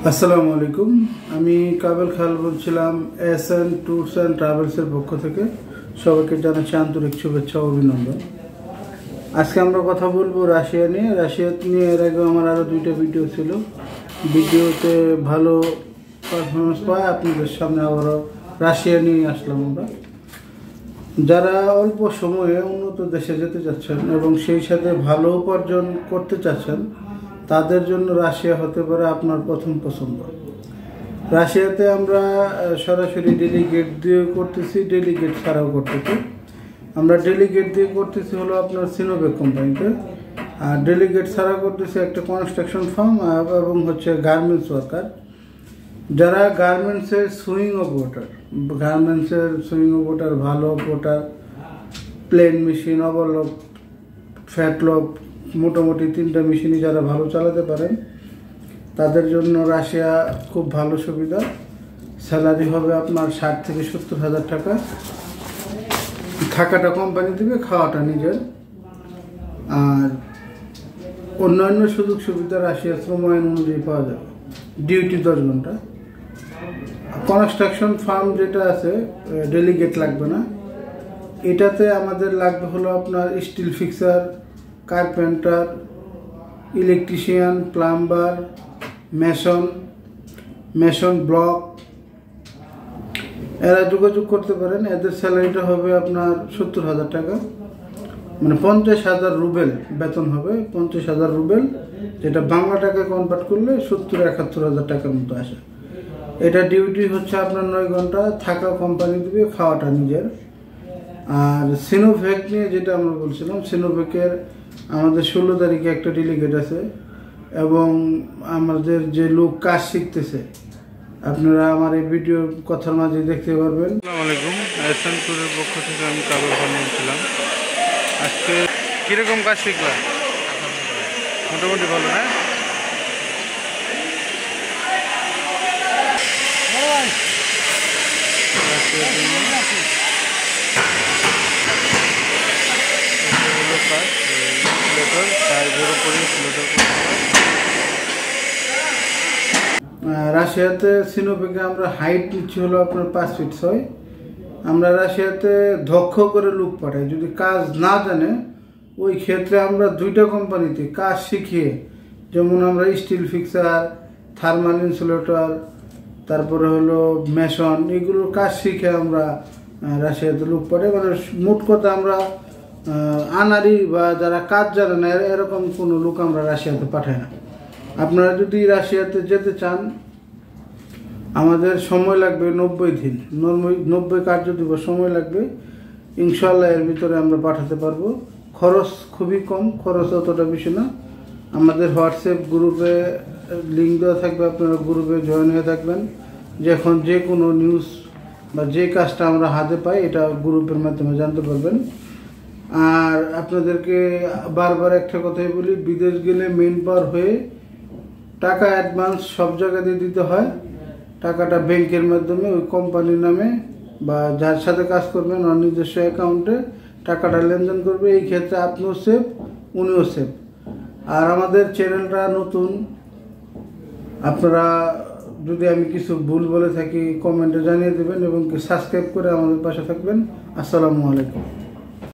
আসসালামু আলাইকুম। আমি কাবেল খাল বলছিলাম এসএন ট্যুরস অ্যান্ড ট্রাভেলসের পক্ষ থেকে। সবাইকে জানাচ্ছি আন্তরিক শুভেচ্ছা ও অভিনন্দন। আজকে আমরা কথা বলবো রাশিয়া নিয়ে। এর আগে আমার আরও দুইটা ভিডিও ছিল, ভিডিওতে ভালো পারফরমেন্স পায় আপনাদের সামনে আবারও রাশিয়া নিয়ে আসলাম আমরা। যারা অল্প সময়ে উন্নত দেশে যেতে চাচ্ছেন এবং সেই সাথে ভালো উপার্জন করতে চাচ্ছেন, তাদের জন্য রাশিয়া হতে পারে আপনার প্রথম পছন্দ। রাশিয়াতে আমরা সরাসরি ডেলিগেট দিয়ে করতেছি, ডেলিগেট ছাড়াও করতেছি। আমরা ডেলিগেট দিয়ে করতেছি হলো আপনার সিনোভেক কোম্পানিতে, আর ডেলিগেট ছাড়া করতেছি একটা কনস্ট্রাকশন ফার্ম এবং হচ্ছে গার্মেন্টস ওয়ার্কার। যারা গার্মেন্টসের সুইং অপারেটর, ভালো অপারেটর, প্লেন মেশিন, ওভারলক, ফ্যাটলক, মোটামুটি তিনটা মেশিনই যারা ভালো চালাতে পারেন, তাদের জন্য রাশিয়া খুব ভালো সুবিধা। স্যালারি হবে আপনার 60 থেকে 70 হাজার টাকা। থাকাটা কোম্পানি দেবে, খাওয়াটা নিজের। আর অন্যান্য সুযোগ সুবিধা রাশিয়ার শ্রম আইন অনুযায়ী পাওয়া যাবে। ডিউটি 10 ঘন্টা। কনস্ট্রাকশন ফার্ম যেটা আছে, ডেলিগেট লাগবে না। এটাতে আমাদের লাগবে হলো আপনার still fixer, carpenter, electrician, plumber, mason block. এরা যোগাযোগ করতে পারেন। এদের স্যালারিটা হবে আপনার 70 হাজার টাকা, মানে 50,000 রুবেল বেতন হবে। 50,000 রুবেল, যেটা বাংলা টাকায় কনভার্ট করলে 70-71 হাজার টাকার মতো আসে। এটা ডিউটি হচ্ছে আপনার 9 ঘন্টা। থাকা কোম্পানি দেবে, খাওয়াটা নিজের। আর সিনোভেক নিয়ে যেটা আমরা বলছিলাম, সিনোভেকের আমাদের 16 তারিখে একটা ডেলিগেট আছে এবং আমাদের যে লোক কাজ শিখতেছে, আপনারা আমার এই ভিডিও কথার মাঝে দেখতে পারবেন। আসসালামু আলাইকুম, এসএন ট্যুরের পক্ষ থেকে আমি কাবেল খান বলছিলাম। আজকে কীরকম কাজ শিখলাম? মোটামুটি ভালো, না? রাশিয়াতে সিনোভেকে আমরা হাইট নিচ্ছি হলো আপনার 5 ফিট 6। আমরা রাশিয়াতে দক্ষ করে লোক পাঠাই। যদি কাজ না জানে, ওই ক্ষেত্রে আমরা 2টা কোম্পানিতে কাজ শিখিয়ে, যেমন আমরা স্টিল ফিক্সার, থার্মাল ইনসুলেটর, তারপরে হলো মেশন, এগুলোর কাজ শিখে আমরা রাশিয়াতে লোক পাঠাই। মানে মোট কথা আমরা আনারি বা যারা কাজ জানে না এরকম কোনো লোক আমরা রাশিয়াতে পাঠাই না। আপনারা যদি রাশিয়াতে যেতে চান, আমাদের সময় লাগবে 90 দিন, 90 কার্য দিবস সময় লাগবে। ইনশাল্লাহ এর ভিতরে আমরা পাঠাতে পারবো। খরচ খুবই কম, খরচ অতটা বেশি না। আমাদের হোয়াটসঅ্যাপ গ্রুপে লিঙ্ক দেওয়া থাকবে, আপনারা গ্রুপে জয়েন হয়ে থাকবেন। যখন যে কোনো নিউজ বা যে কাজটা আমরা হাতে পাই, এটা গ্রুপের মাধ্যমে জানতে পারবেন। আর আপনাদেরকে বারবার একটা কথাই বলি, বিদেশ গেলে মেন পাওয়ার হয়ে টাকা অ্যাডভান্স সব জায়গাতে দিতে হয়। টাকাটা ব্যাংকের মাধ্যমে ওই কোম্পানির নামে বা যার সাথে কাজ করবেন ওর নিজস্ব অ্যাকাউন্টে টাকাটা লেনদেন করবে। এই ক্ষেত্রে আপনিও সেফ, উনিও সেফ। আর আমাদের চ্যানেলটা নতুন, আপনারা যদি আমি কিছু ভুল বলে থাকি কমেন্টে জানিয়ে দেবেন এবং সাবস্ক্রাইব করে আমাদের পাশে থাকবেন। আসসালামু আলাইকুম।